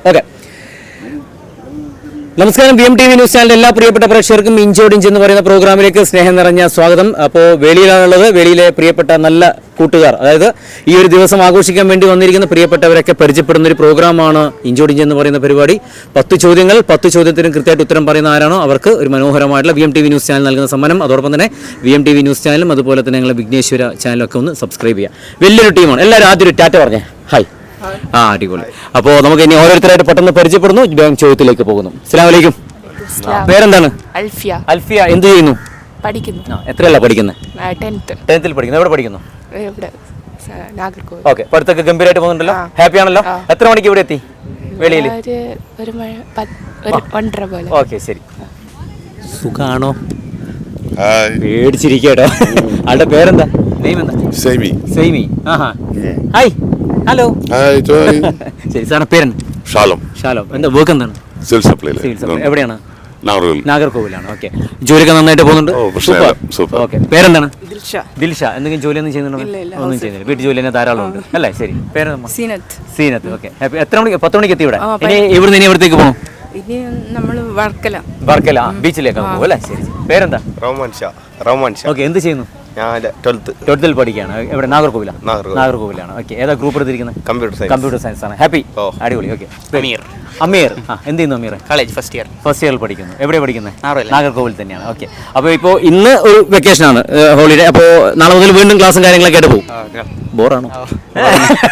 Okay. നമസ്കാരം. BMTV news ചാനലിന്റെ എല്ലാ പ്രിയപ്പെട്ട പ്രേക്ഷകർക്കും ഇഞ്ചോടിഞ്ച് എന്ന് പറയുന്ന പ്രോഗ്രാമിലേക്ക് സ്നേഹം നിറഞ്ഞ സ്വാഗതം. അപ്പോൾ വേളിയിലാണുള്ളത്. വേളിയിലെ പ്രിയപ്പെട്ട നല്ല കൂട്ടുകാർ, അതായത് ഈ ഒരു ദിവസം ആഘോഷിക്കാൻ വേണ്ടി വന്നിരിക്കുന്ന പ്രിയപ്പെട്ടവരൊക്കെ പരിചയപ്പെടുന്ന ഒരു പ്രോഗ്രാമാണ് ഇഞ്ചോടിഞ്ച് എന്ന് പറയുന്ന പരിപാടി. 10 ചോദ്യങ്ങൾ, 10 ചോദ്യത്തിനും കൃത്യമായിട്ട് ഉത്തരം പറയുന്ന ആരാണോ അവർക്ക് ഒരു മനോഹരമായിട്ടുള്ള BMTV ന്യൂസ് ചാനൽ നൽകുന്ന സമ്മാനം. അതോടൊപ്പം തന്നെ BMTV ന്യൂസ് ചാനലും അതുപോലെ തന്നെ ഞങ്ങളുടെ വിഘ്നേശ്വര ചാനലൊക്കെ ഒന്ന് സബ്സ്ക്രൈബ് ചെയ്യുക. വലിയൊരു ടീമാണ്. എല്ലാവരും ആദ്യം ഒരു ടാറ്റ പറഞ്ഞേ. ഹായ്. അടിപൊളി. അപ്പോൾ നമുക്ക് ഇനി ഓരോരുത്തരായിട്ട് പെട്ടെന്ന് പരിചയപ്പെടുന്നു. ചോദ്യത്തിലേക്ക് പോകുന്നു. അസ്സലാമു അലൈക്കും. പേരെന്താണ്? അൽഫിയ. അൽഫിയ എന്ത് ചെയ്യുന്നു? പഠിക്കുന്നു. എത്രയല്ല പഠിക്കുന്നത്? 10th പഠിക്കുന്നു. എവിടെ പഠിക്കുന്നു? നാഗർകോവിൽ. ഓക്കെ. പഠിത്തമൊക്കെ ഗംഭീരമായിട്ട് പോകുന്നുണ്ടല്ലോ. ഹാപ്പി ആണല്ലോ. എത്ര മണിക്ക് ഇവിടെ എത്തി? വെളിയിൽ ഒരു 1:30 പോലെ. ഓക്കെ, ശരി. സുഖാണോ? പേടിച്ചിരിക്കട്ടോ. ആളുടെ പേരെന്താ? നെയിം എന്താ? സൈമി. ഹായ്. ഹലോ. ശരി. സാറിന്റെ പേരെന്താ? ഷാലോം. എന്താ വർക്ക് എന്താണ്? Civil supply. എവിടെയാണ്? നാഗർകോവിലാണ്. ഓക്കെ. ജോലിയൊക്കെ നന്നായിട്ട് പോകുന്നുണ്ട്. ഓക്കെ. പേരെന്താണ്? ദിൽഷ. എന്തെങ്കിലും ജോലി ഒന്നും ചെയ്യുന്നുണ്ടോ? ഒന്നും ചെയ്യുന്നില്ല. വീട്ടു ജോലി തന്നെ ധാരാളം ഉണ്ട് അല്ലേ? ശരി. പേര്? സീനത്ത്. ഓക്കെ. എത്ര മണിക്ക്? 10 മണിക്ക് എത്തി ഇവിടെ. ഇവിടുന്ന് ഇനി എവിടത്തേക്ക് പോകും? ഇനി നമ്മൾ വർക്കല ബീച്ചിലേക്ക് പോകും അല്ലേ? ശരി. പേരെന്താ? റഹ്മാൻ ഷാ. ഓക്കെ. എന്ത് ചെയ്യുന്നു? ഞാൻ 12th പഠിക്കുകയാണ്. എവിടെ? നാഗർകോവിലാണ്. ഓക്കെ. ഏതാ ഗ്രൂപ്പ് എടുത്തിരിക്കുന്നത്? കമ്പ്യൂട്ടർ സയൻസ് ആണ്. ഹാപ്പി. അടിപൊളി. ഓക്കെ. അമീർ. എന്ത് ചെയ്യുന്നു അമീർ? കോളേജ് ഫസ്റ്റ് ഇയർ പഠിക്കുന്നു. എവിടെയാണ് പഠിക്കുന്നത്? നാഗർകോവിൽ തന്നെയാണ്. ഓക്കെ. അപ്പോൾ ഇപ്പോൾ ഇന്ന് ഒരു വെക്കേഷനാണ്, ഹോളിഡേ. അപ്പോൾ നാളെ മുതൽ വീണ്ടും ക്ലാസ്സും കാര്യങ്ങളൊക്കെ ആയിട്ട് പോകും. ബോറാണോ?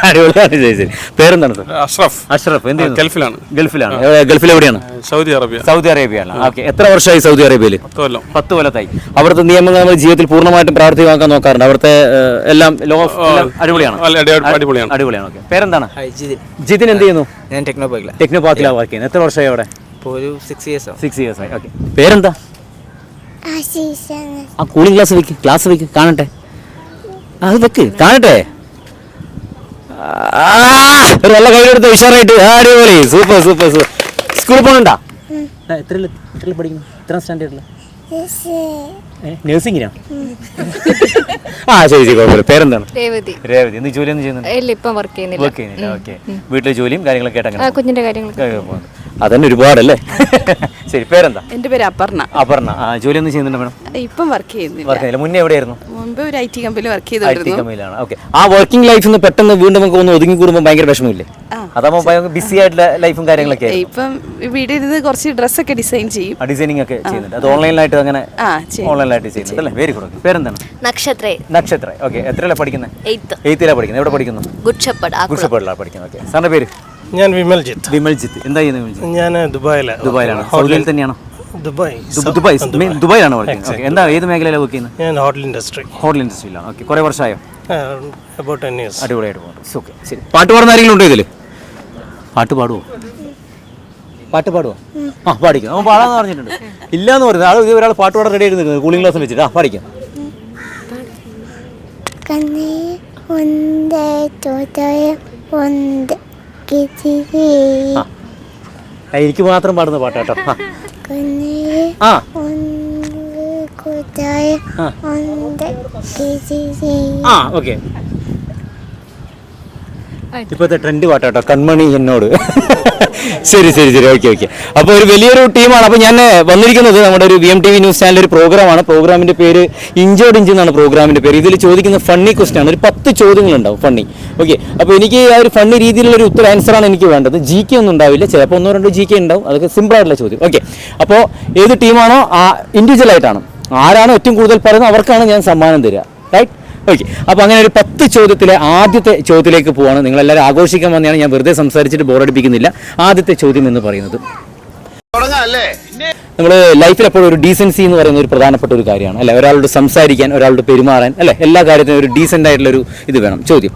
അടിപൊളിയാണ്. ശരി ശരി. പേരെന്താണ് സർ? അഷ്റഫ്. എന്ത് ചെയ്യുന്നു? ഗൾഫിലാണ്. ഗൾഫിൽ എവിടെയാണ്? സൗദി അറേബ്യയാണ്. ഓക്കെ. എത്ര വർഷമായി സൗദി അറേബ്യയിൽ? 10 കൊല്ലത്തായി. അവിടുത്തെ നിയമങ്ങൾ നമ്മൾ ജീവിതത്തിൽ പൂർണ്ണമായിട്ടും പ്രാവർത്തികമാക്കാൻ നോക്കാറുണ്ട്. അവിടുത്തെ എല്ലാം അടിപൊളിയാണ്. ഓക്കെ. പേരെന്താണ്? ജിതിൻ. എന്ത് ചെയ്യുന്നു? ഞാൻ ടെക്നോ പാർക്കിലാണ് വർക്ക് ചെയ്യുന്നത്. എത്ര വർഷമായി അവിടെ? ഇപ്പോൾ ഒരു 6 years ആയി. ഓക്കെ. പേരെന്താ? ആ കൂളിംഗ് ക്ലാസ് വെക്ക് കാണട്ടെ. അത് വെക്ക് കാണട്ടെ. ഒരു നല്ല കയ്യിലെടുത്ത് ഉഷാറായിട്ട്. അടിപൊളി. സൂപ്പർ. സ്കൂളിൽ പോകുന്നുണ്ടാ? എത്ര പഠിക്കുന്നു? എത്ര സ്റ്റാൻഡേർഡിൽ? നഴ്സിംഗിനാ? ശരി. കുഴപ്പമില്ല. പേരെന്താണ്? രേവതി. എന്ത് ജോലി ഒന്നും ചെയ്യുന്നുണ്ട്? ഇപ്പം വർക്ക് ചെയ്യുന്നില്ല. ഓക്കെ. വീട്ടിലെ ജോലിയും കാര്യങ്ങളൊക്കെ ആയിട്ട് കുഞ്ഞിന്റെ കാര്യങ്ങളൊക്കെ അതന്നെ ഒരുപാടല്ലേ? ശരി. പേരെന്താ? എന്റെ പേര് അപർണ. ജോലി ഒന്നും ചെയ്യുന്നുണ്ട് മേഡം? ഇപ്പം വർക്ക് ചെയ്യുന്നില്ല. മുന്നേ എവിടെയായിരുന്നു? മുമ്പ് ഒരു IT കമ്പനിയിൽ വർക്ക് ചെയ്തിരുന്നു. ഓക്കെ. ആ വർക്കിംഗ് ലൈഫിൽ നിന്ന് പെട്ടെന്ന് വീണ്ടും നമുക്ക് ഒന്ന് ഒതുങ്ങി കൂടുമ്പോൾ ഭയങ്കര വിഷമമില്ലേ? അതാകുമ്പോൾ ഭയങ്കര ബിസി ആയിട്ടുള്ള ലൈഫും കാര്യങ്ങളൊക്കെ. ഇപ്പം വീട്ടിൽ ഇരുന്ന് കുറച്ച് ഡ്രസ്സൊക്കെ ഡിസൈനിങ് ഒക്കെ ചെയ്യുന്നുണ്ട്. അത് ഓൺലൈനിലായിട്ട് അങ്ങനെ ഓൺലൈനിലായിട്ട് ചെയ്യുന്നുണ്ട് അല്ലേ? Very good. പേരെന്താണ്? നക്ഷത്ര. ഓക്കെ. എത്രയല്ല പഠിക്കുന്നത്? 8th പഠിക്കുന്നത്. എവിടെ പഠിക്കുന്നു? ഗുഡ്ഷപ്പേഡിലാണ് പഠിക്കുന്നത്. ഓക്കെ. സാറിന്റെ പേര്? ഞാൻ വിമൽജിത്ത്. എന്താ ചെയ്യുന്നത്? ഞാൻ ദുബായിലാണ്. സൗദിയിൽ തന്നെയാണോ? ദുബായിലാണ് വർക്ക്. എന്താ ഏത് മേഖലയിലാണ് വർക്ക് ചെയ്യുന്നത്? ഞാൻ ഹോട്ടൽ ഇൻഡസ്ട്രിയിലാണ്. ഓക്കെ. കുറെ വർഷമായോ? about 10 years. അടിപൊളിയായിട്ട് പോകുന്നു. ഓക്കെ. ശരി. പാട്ട് പാടുന്ന ആരെങ്കിലും ഉണ്ടോ ഇതിൽ? പാട്ട് പാടുമോ? പാടിക്കും. അവൻ പാടാന്ന് പറഞ്ഞിട്ടുണ്ട്. ഇല്ലാന്ന് പറയുന്നത് ഒരാൾ പാട്ട് പാടാൻ റെഡി ആയിട്ട് നിൽക്കുന്നത് കൂളിംഗ് ക്ലാസ് വെച്ചിട്ട്. പാടിക്കാം. എനിക്ക് മാത്രം പാടുന്ന പാട്ടാട്ടോ. ഓക്കെ. ഇപ്പോഴത്തെ ട്രെൻഡ് പാട്ടാട്ടോ, കൺമണി എന്നോട്. ശരി. ഓക്കെ. അപ്പോൾ ഒരു വലിയൊരു ടീമാണ്. അപ്പോൾ ഞാൻ വന്നിരിക്കുന്നത് നമ്മുടെ ഒരു BMTV ന്യൂസ് ചാനൽ ഒരു പ്രോഗ്രാമാണ്. പ്രോഗ്രാമിൻ്റെ പേര് ഇഞ്ചോടിഞ്ച് എന്നാണ് പ്രോഗ്രാമിൻ്റെ പേര്. ഇതിൽ ചോദിക്കുന്ന ഫണ്ണി ക്വസ്റ്റ്യൻ ആണ്. ഒരു 10 ചോദ്യങ്ങളുണ്ടാവും ഫണ്ണി. ഓക്കെ. അപ്പോൾ എനിക്ക് ആ ഒരു ഫണ്ണി രീതിയിലുള്ളൊരു ആൻസറാണ് എനിക്ക് വേണ്ടത്. GK ഒന്നും ഉണ്ടാവില്ല. ചിലപ്പോൾ 1-2 GK ഉണ്ടാവും. അതൊക്കെ സിമ്പിളായിട്ടുള്ള ചോദ്യം. ഓക്കെ. അപ്പോൾ ഏത് ടീമാണോ ഇൻഡിവിജ്വൽ ആയിട്ടാണ്, ആരാണോ ഏറ്റവും കൂടുതൽ പറയുന്നത് അവർക്കാണ് ഞാൻ സമ്മാനം തരിക. റൈറ്റ്? ഓക്കെ. അപ്പോൾ അങ്ങനെ ഒരു 10 ചോദ്യത്തിലെ ആദ്യത്തെ ചോദ്യത്തിലേക്ക് പോവാണ്. നിങ്ങളെല്ലാവരും ആഘോഷിക്കാൻ വന്നതാണ്. ഞാൻ വെറുതെ സംസാരിച്ചിട്ട് ബോറടിപ്പിക്കുന്നില്ല. ആദ്യത്തെ ചോദ്യം എന്ന് പറയുന്നത്, നമ്മൾ ലൈഫിൽ എപ്പോഴും ഒരു ഡീസൻസി എന്ന് പറയുന്ന ഒരു പ്രധാനപ്പെട്ട ഒരു കാര്യമാണ് അല്ലെ? ഒരാളോട് സംസാരിക്കാൻ, ഒരാളോട് പെരുമാറാൻ അല്ലെ, എല്ലാ കാര്യത്തിനും ഒരു ഡീസൻ്റ് ആയിട്ടുള്ളൊരു ഇത് വേണം. ചോദ്യം: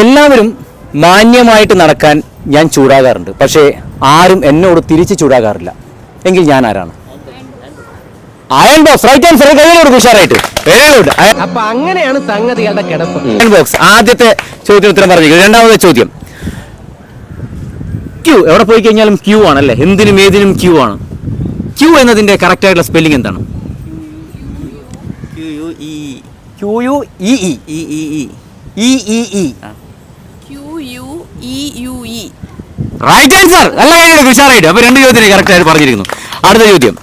എല്ലാവരും മാന്യമായിട്ട് നടക്കാൻ ഞാൻ ചൂടാകാറുണ്ട്, പക്ഷേ ആരും എന്നോട് തിരിച്ച് ചൂടാകാറില്ല. എങ്കിൽ ഞാൻ ആരാണ്? Iron box. Right answer. കൈയിലോട് ഉഷാറായിട്ട്. Very good. അപ്പൊ അങ്ങനെയാണ് സംഗതികളുടെ കിടപ്പ്. Iron box. ആദ്യത്തെ ചോദ്യത്തിന് ഉത്തരം പറഞ്ഞിരിക്കുന്നത്. രണ്ടാമത്തെ ചോദ്യം, ക്യൂ. എവിടെ പോയി കഴിഞ്ഞാലും ക്യൂ ആണല്ലേ? എന്തിനും ഏതിനും ക്യൂ ആണ്. ക്യൂ എന്നതിന്റെ കറക്റ്റ് ആയിട്ടുള്ള സ്പെല്ലിംഗ് എന്താണ്? Right answer. നല്ല കാര്യമാണ്, ഉഷാറായിട്ട്. അപ്പോൾ 2 ചോദ്യത്തിന് കറക്റ്റ് ആയിട്ട് പറഞ്ഞിരിക്കുന്നു. അടുത്ത ചോദ്യം,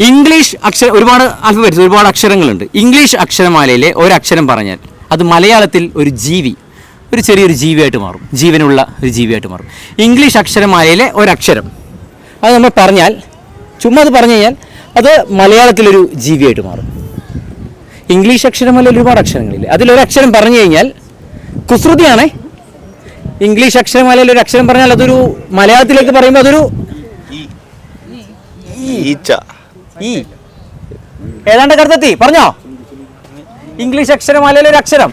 ഇംഗ്ലീഷ് ഒരുപാട് ആൽഫബറ്റ്സ്, ഒരുപാട് അക്ഷരങ്ങളുണ്ട്. ഇംഗ്ലീഷ് അക്ഷരമാലയിലെ ഒരക്ഷരം പറഞ്ഞാൽ അത് മലയാളത്തിൽ ഒരു ജീവി, ഒരു ചെറിയൊരു ജീവിയായിട്ട് മാറും, ജീവനുള്ള ഒരു ജീവിയായിട്ട് മാറും. ഇംഗ്ലീഷ് അക്ഷരമാലയിലെ ഒരക്ഷരം അത് നമ്മൾ പറഞ്ഞാൽ, ചുമ്മാ അത് പറഞ്ഞു കഴിഞ്ഞാൽ അത് മലയാളത്തിലൊരു ജീവിയായിട്ട് മാറും. ഇംഗ്ലീഷ് അക്ഷരമാലയിൽ ഒരുപാട് അക്ഷരങ്ങളില്ലേ, അതിലൊരക്ഷരം പറഞ്ഞു കഴിഞ്ഞാൽ കുസൃതിയാണേ. ഇംഗ്ലീഷ് അക്ഷരമാലയിൽ ഒരു അക്ഷരം പറഞ്ഞാൽ അതൊരു മലയാളത്തിലേക്ക് പറയുമ്പോൾ അതൊരു ഈച്ച. ഈ ഏതാണ്ട് കരുതെത്തി പറഞ്ഞോ. ഇംഗ്ലീഷ് അക്ഷരമാലയിലെ ഒരു അക്ഷരം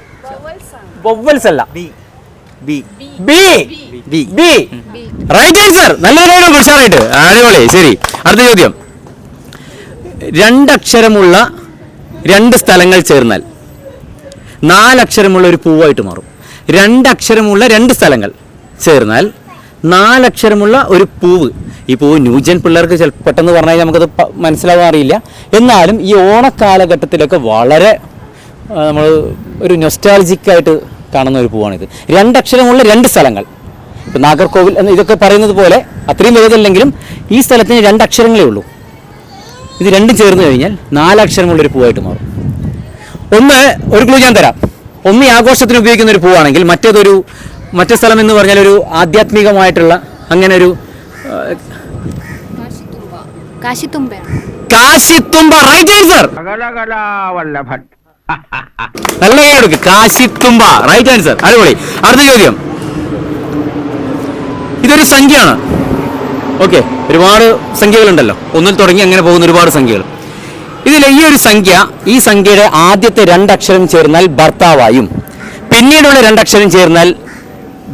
വൊവൽസ് അല്ല, റൈറ്റ് ആൻസർ. നല്ലൊരു കാര്യം, ഉഷാറായിട്ട്, അടിപൊളി. ശരി, അടുത്ത ചോദ്യം, 2 അക്ഷരമുള്ള 2 സ്ഥലങ്ങൾ ചേർന്നാൽ 4 അക്ഷരമുള്ള ഒരു പൂവായിട്ട് മാറും. 2 അക്ഷരമുള്ള 2 സ്ഥലങ്ങൾ ചേർന്നാൽ 4 അക്ഷരമുള്ള ഒരു പൂവ്. ഈ പൂവ് ന്യൂജൻ പിള്ളേർക്ക് പെട്ടെന്ന് പറഞ്ഞു കഴിഞ്ഞാൽ നമുക്കത് മനസ്സിലാവാൻ അറിയില്ല. എന്നാലും ഈ ഓണക്കാലഘട്ടത്തിലൊക്കെ വളരെ നമ്മൾ ഒരു നൊസ്റ്റാൾജിക്കായിട്ട് കാണുന്ന ഒരു പൂവാണിത്. 2 അക്ഷരമുള്ള 2 സ്ഥലങ്ങൾ. ഇപ്പം നാഗർകോവിൽ എന്ന് ഇതൊക്കെ പറയുന്നത് പോലെ അത്രയും വലുതല്ലെങ്കിലും ഈ സ്ഥലത്തിന് 2 അക്ഷരങ്ങളേ ഉള്ളൂ. ഇത് 2 ചേർന്ന് കഴിഞ്ഞാൽ 4 അക്ഷരമുള്ളൊരു പൂവായിട്ട് മാറും. ഒരു ക്ലൂ ഞാൻ തരാം. ഒന്ന് ഈ ആഘോഷത്തിന് ഉപയോഗിക്കുന്ന ഒരു പൂവാണെങ്കിൽ മറ്റേ സ്ഥലം എന്ന് പറഞ്ഞാൽ ഒരു ആധ്യാത്മികമായിട്ടുള്ള അങ്ങനെ ഒരു കാശിത്തുമ്പ. Right answer. നല്ല കേടുക്ക്, കാശിത്തുമ്പ. റൈറ്റ് ആൻസർ, അടിപൊളി. അടുത്ത ചോദ്യം, ഇതൊരു സംഖ്യയാണ്. ഓക്കെ, ഒരുപാട് സംഖ്യകളുണ്ടല്ലോ, ഒന്നിൽ തുടങ്ങി അങ്ങനെ പോകുന്ന ഒരുപാട് സംഖ്യകൾ. ഇതിൽ ഈ സംഖ്യയുടെ ആദ്യത്തെ 2 അക്ഷരം ചേർന്നാൽ ഭർത്താവായും പിന്നീടുള്ള 2 അക്ഷരം ചേർന്നാൽ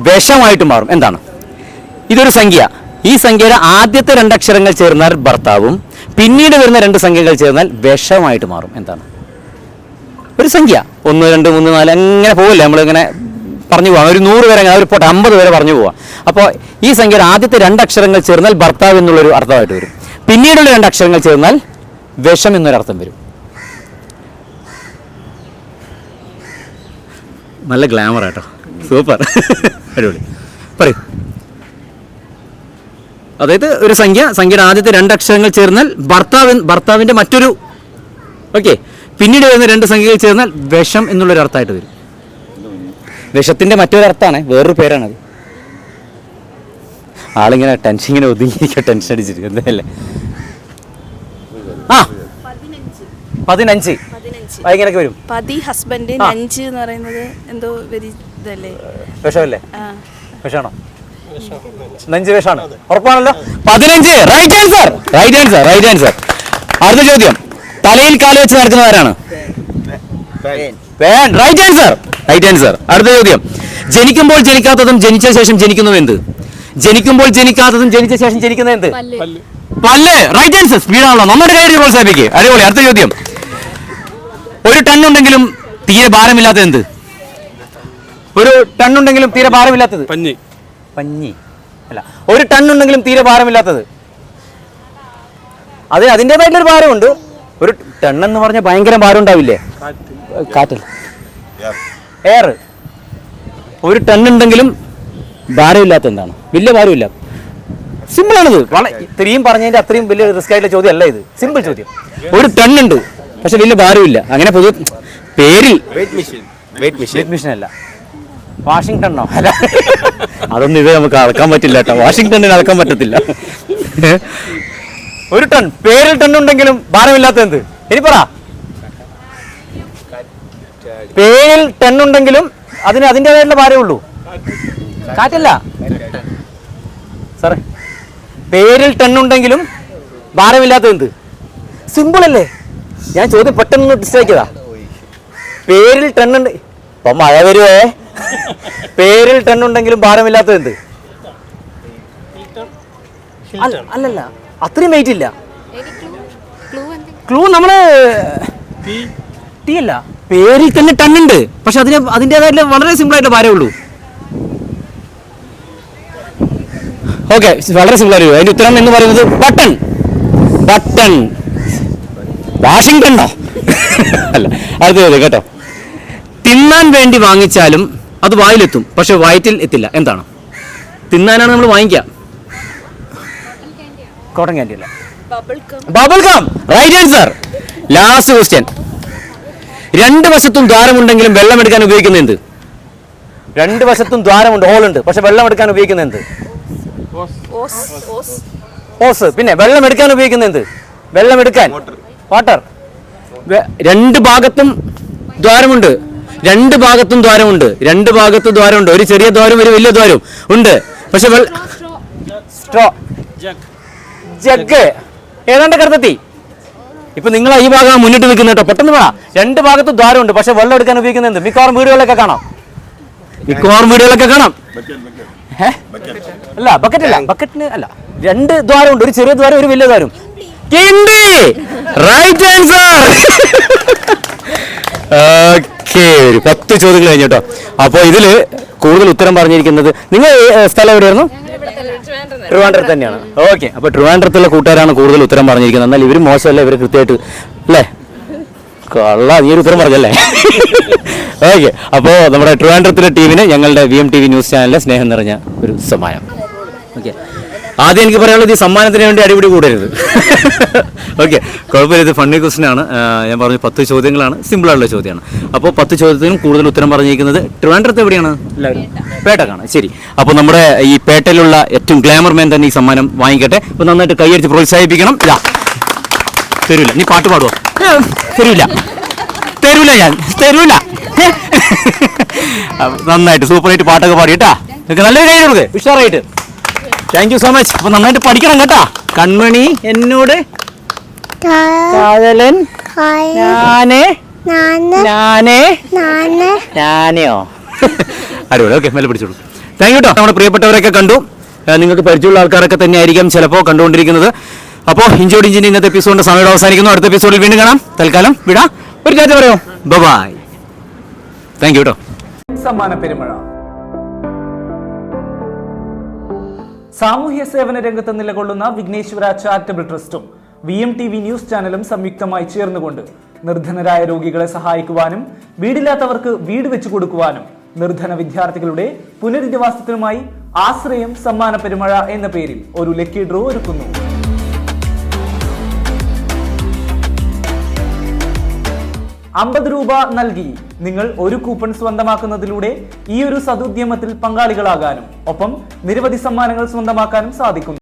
വിഷമായിട്ട് മാറും. എന്താണ്? ഇതൊരു സംഖ്യ. ഈ സംഖ്യയുടെ ആദ്യത്തെ 2 അക്ഷരങ്ങൾ ചേർന്നാൽ ഭർത്താവും പിന്നീട് വരുന്ന 2 സംഖ്യകൾ ചേർന്നാൽ വിഷമായിട്ട് മാറും. എന്താണ്? ഒരു സംഖ്യ 1 2 3 4 അങ്ങനെ പോകില്ല, നമ്മളിങ്ങനെ പറഞ്ഞു പോവാം. ഒരു 100 വരെ, ഒരു 50 വരെ പറഞ്ഞു പോവാം. അപ്പോൾ ഈ സംഖ്യയുടെ ആദ്യത്തെ 2 അക്ഷരങ്ങൾ ചേർന്നാൽ ഭർത്താവ് എന്നുള്ളൊരു അർത്ഥമായിട്ട് വരും. പിന്നീടുള്ള 2 അക്ഷരങ്ങൾ ചേർന്നാൽ വിഷം എന്നൊരർത്ഥം വരും. നല്ല ഗ്ലാമർ ആട്ടോ, സൂപ്പർ, അടിപൊളി. പറയൂ. അതായത് ഒരു സംഖ്യയുടെ ആദ്യത്തെ 2 അക്ഷരങ്ങൾ ചേർന്നാൽ ഭർത്താവിൻ്റെ മറ്റൊരു, ഓക്കെ, പിന്നീട് വരുന്ന 2 സംഖ്യകൾ ചേർന്നാൽ വിഷം എന്നുള്ളൊരു അർത്ഥമായിട്ട് വരും. വിഷത്തിൻ്റെ മറ്റൊരർത്ഥമാണ്, വേറൊരു പേരാണത്. ആളിങ്ങനെ ഇങ്ങനെ ഒതുങ്ങിയിരിക്കുക, ടെൻഷൻ അടിച്ചിട്ട് എന്തല്ലേ. 15 എങ്ങനെയൊക്കെ വരും? ഹസ്ബൻഡ്, നഞ്ച് എന്ന് പറയുന്നത് എന്തോ ഇതല്ലേ, വിഷമല്ലേ? വിഷമാണോ? നഞ്ച് വിഷമാണ്, ഉറപ്പാണല്ലോ. 15. Right answer, right answer, right answer. അടുത്ത ചോദ്യം, തലയിൽ കാല് വെച്ച് നടക്കുന്നവരാണ്? Right answer, right answer. അടുത്ത ചോദ്യം, ജനിക്കുമ്പോൾ ജനിക്കാത്തതും ജനിച്ച ശേഷം ജനിക്കുന്നത് എന്ത്? ജനിക്കുമ്പോൾ ജനിക്കാത്തതും ജനിച്ച ശേഷം ജനിക്കുന്നത് എന്ത്? പല്ല്. Right answer. സ്പീഡാണല്ലോ, നന്നായിട്ട് കയറി പ്രോത്സാഹിപ്പിക്കുക, അടിപൊളി. അടുത്ത ചോദ്യം, 1 ടൺ ഉണ്ടെങ്കിലും തീരെ ഭാരമില്ലാത്തത് എന്ത്? 1 ടൺ ഉണ്ടെങ്കിലും തീരെ ഭാരമില്ലാത്തത്? പഞ്ഞി അല്ല, 1 ടൺ ഉണ്ടെങ്കിലും തീരെ ഭാരമില്ലാത്തത്. അതിൻ്റെതായിട്ടുള്ളൊരു ഭാരമുണ്ട്. 1 ടൺ എന്ന് പറഞ്ഞാൽ ഭയങ്കര ഭാരം ഉണ്ടാവില്ലേ? Cattle, air. 1 ടൺ ഉണ്ടെങ്കിലും ഭാരമില്ലാത്ത എന്താണ്? വലിയ ഭാരമില്ല. സിമ്പിളാണിത്. ഇത്രയും പറഞ്ഞതിൻ്റെ അത്രയും വലിയ റിസ്ക് ആയിട്ടുള്ള ചോദ്യം അല്ല ഇത്. സിമ്പിൾ ചോദ്യം. 1 ടൺ ഉണ്ട് പക്ഷെ വലിയ ഭാരമില്ല. അങ്ങനെ പൊതു പേരിൽ വെയിറ്റ് മെഷീൻ അല്ല. വാഷിംഗ്ടണോ? അല്ല, അതൊന്നും ഇത് നമുക്ക് അളക്കാൻ പറ്റില്ല കേട്ടോ. വാഷിംഗ്ടണിന് അളക്കാൻ പറ്റത്തില്ല. 1 ടൺ, പേരിൽ ടൺ ഉണ്ടെങ്കിലും ഭാരമില്ലാത്ത എന്ത്? ഇനി പറ. പേരിൽ ടൺ ഉണ്ടെങ്കിലും അതിൻ്റെതായിട്ടുള്ള ഭാരമേ ഉള്ളൂ. കാറ്റല്ല സാറേ. പേരിൽ ടൺ ഉണ്ടെങ്കിലും ഭാരമില്ലാത്ത എന്ത്? സിമ്പിൾ അല്ലേ? ഞാൻ ചോദ്യം പെട്ടെന്ന് ഡിസ്ട്രാക്റ്റതാ. പേരിൽ ടൺ ഉണ്ട്, ഇപ്പൊ മഴ വരുവേ. പേരിൽ ടൺ ഉണ്ടെങ്കിലും ഭാരമില്ലാത്തത് എന്ത്? അല്ലല്ല, അത്രയും വെയിറ്റ് ഇല്ല. ക്ലൂ നമ്മള് ടീ അല്ല, പേരിൽ തന്നെ ടണ്ണുണ്ട് പക്ഷെ അതിൻ്റെതായിട്ടുള്ള വളരെ സിമ്പിൾ ആയിട്ട് ഭാരമേ ഉള്ളൂ. ഓക്കെ, വളരെ സിമ്പിൾ ആയിട്ട്. അതിന്റെ ഉത്തരം എന്ന് പറയുന്നത് ബട്ടൺ. വാഷിംഗ്ടണോ? അല്ല. അടുത്തത് കേട്ടോ, തിന്നാൻ വേണ്ടി വാങ്ങിച്ചാലും അത് വായിലെത്തും പക്ഷെ വയറ്റിൽ എത്തില്ല. എന്താണ്? തിന്നാനാണ് നമ്മൾ വാങ്ങിക്കാം. കോട്ടൺ ക്യാൻഡി അല്ല, bubble gum. Bubble gum. Right answer. Last question. രണ്ട് വശത്തും ദ്വാരമുണ്ടെങ്കിലും വെള്ളം എടുക്കാൻ ഉപയോഗിക്കുന്ന എന്ത്? രണ്ട് വശത്തും ദ്വാരമുണ്ട്, ഹോളുണ്ട്, പക്ഷെ വെള്ളം എടുക്കാൻ ഉപയോഗിക്കുന്ന എന്ത്? ഓസ്. ഓസ്. ഓസ്. പിന്നെ വെള്ളം എടുക്കാൻ ഉപയോഗിക്കുന്ന എന്ത്? വെള്ളം എടുക്കാൻ വാട്ടർ. രണ്ട് ഭാഗത്തും ദ്വാരമുണ്ട്, രണ്ട് ഭാഗത്തും ദ്വാരമുണ്ട്, രണ്ട് ഭാഗത്തും ദ്വാരമുണ്ട്. ഒരു ചെറിയ ദ്വാരം ഒരു വലിയ ദ്വാരം ഉണ്ട്, പക്ഷെ സ്ട്രോ, ജഗ്. ഏതാണ്ട് കരുതെത്തി. ഇപ്പൊ നിങ്ങൾ ഈ ഭാഗം മുന്നിട്ട് നിൽക്കുന്ന കേട്ടോ, പെട്ടെന്ന് വേണം. രണ്ട് ഭാഗത്ത് ദ്വാരമുണ്ട്, പക്ഷെ വെള്ളം എടുക്കാൻ ഉപയോഗിക്കുന്ന എന്ത്? മിക്കവാറും വീടുകളിലൊക്കെ കാണാം, മിക്കവാറും വീടുകളിലൊക്കെ കാണാം. അല്ല, ബക്കറ്റ് അല്ല, ബക്കറ്റിന് അല്ല. രണ്ട് ദ്വാരമുണ്ട്, ഒരു ചെറിയ ദ്വാരം ഒരു വലിയ ദ്വാരം. കിണ്ടി. Right answer. ഓക്കെ, ഒരു 10 ചോദ്യങ്ങൾ കഴിഞ്ഞു കേട്ടോ. അപ്പോൾ ഇതില് കൂടുതൽ ഉത്തരം പറഞ്ഞിരിക്കുന്നത് നിങ്ങൾ സ്ഥലം എവിടെയായിരുന്നു? ട്രിവാൻഡ്രത്ത് തന്നെയാണ്. ഓക്കെ, അപ്പൊ ട്രിവാൻഡ്രത്തുള്ള കൂട്ടുകാരാണ് കൂടുതൽ ഉത്തരം പറഞ്ഞിരിക്കുന്നത്. എന്നാൽ ഇവർ മോശമല്ല, ഇവർ കൃത്യമായിട്ട് അല്ലേ? കള്ള, നീ ഒരു ഉത്തരം പറഞ്ഞല്ലേ? ഓക്കെ, അപ്പോൾ നമ്മുടെ ട്രിവാൻഡ്രത്തിലെ ടീമിന് ഞങ്ങളുടെ VMTV ന്യൂസ് ചാനലിലെ സ്നേഹം നിറഞ്ഞ ഒരു സമ്മാനം. ഓക്കെ, ആദ്യം എനിക്ക് പറയാനുള്ളത് ഈ സമ്മാനത്തിന് വേണ്ടി അടിപിടി കൂടരുത്. ഓക്കെ, കുഴപ്പമില്ല, ഇത് ഫണ്ണി ക്വസ്റ്റ്യൻ ആണ്. ഞാൻ പറഞ്ഞു 10 ചോദ്യങ്ങളാണ്, സിമ്പിളായിട്ടുള്ള ചോദ്യമാണ്. അപ്പോൾ 10 ചോദ്യത്തിനും കൂടുതൽ ഉത്തരം പറഞ്ഞിരിക്കുന്നത് ട്രിവാൻഡ്രത്ത് എവിടെയാണ്? എല്ലാവരും പേട്ടക്കാണ്. ശരി, അപ്പോൾ നമ്മുടെ ഈ പേട്ടയിലുള്ള ഏറ്റവും ഗ്ലാമർ മാൻ തന്നെ ഈ സമ്മാനം വാങ്ങിക്കട്ടെ. അപ്പോൾ നന്നായിട്ട് കൈയടിച്ച് പ്രോത്സാഹിപ്പിക്കണം. ഇല്ല, തരൂല. നീ പാട്ട് പാടുവോ? തരൂല, തരൂല, ഞാൻ തരൂല. നന്നായിട്ട് സൂപ്പറായിട്ട് പാട്ടൊക്കെ പാടി കേട്ടാ. നിങ്ങൾക്ക് നല്ലൊരു കൈ കൊടുക്ക്, ഉഷാറായിട്ട്. Thank you so much. അപ്പൊ നന്നായിട്ട് പഠിക്കണം കേട്ടാ. കൺമണി എന്നോട് കാതലൻ ഞാനെയോ? അടിപൊളി. ഓക്കെ, മെല്ലെ പിടിച്ചോളൂ. താങ്ക് യു കേട്ടോ. നമ്മുടെ പ്രിയപ്പെട്ടവരൊക്കെ കണ്ടു. നിങ്ങൾക്ക് പരിചയമുള്ള ആൾക്കാരൊക്കെ തന്നെ ആയിരിക്കും ചിലപ്പോൾ കണ്ടുകൊണ്ടിരിക്കുന്നത്. അപ്പോൾ ഇഞ്ചോട് ഇഞ്ചിന്റെ ഇന്നത്തെ എപ്പിസോഡിന്റെ സമയം അവസാനിക്കുന്നു. അടുത്ത എപ്പിസോഡിൽ വീണ്ടും കാണാം. തൽക്കാലം വിടാം. ഒരു കാര്യം പറയോ? ബൈ. താങ്ക് യു കേട്ടോ. സമ്മാന പെരുമഴ. സാമൂഹ്യ സേവന രംഗത്ത് നിലകൊള്ളുന്ന വിഘ്നേശ്വര ചാരിറ്റബിൾ ട്രസ്റ്റും VMTV ന്യൂസ് ചാനലും സംയുക്തമായി ചേർന്നുകൊണ്ട് നിർധനരായ രോഗികളെ സഹായിക്കുവാനും വീടില്ലാത്തവർക്ക് വീട് വെച്ചു കൊടുക്കുവാനും നിർധന വിദ്യാർത്ഥികളുടെ പുനരധിവാസത്തിനുമായി ആശ്രയം സമ്മാന പെരുമഴ എന്ന പേരിൽ ഒരു ലക്കി ഡ്രോ ഒരുക്കുന്നു. 50 രൂപ നൽകി നിങ്ങൾ ഒരു കൂപ്പൺ സ്വന്തമാക്കുന്നതിലൂടെ ഈ ഒരു സദുദ്യമത്തിൽ പങ്കാളികളാകാനും ഒപ്പം നിരവധി സമ്മാനങ്ങൾ സ്വന്തമാക്കാനും സാധിക്കും.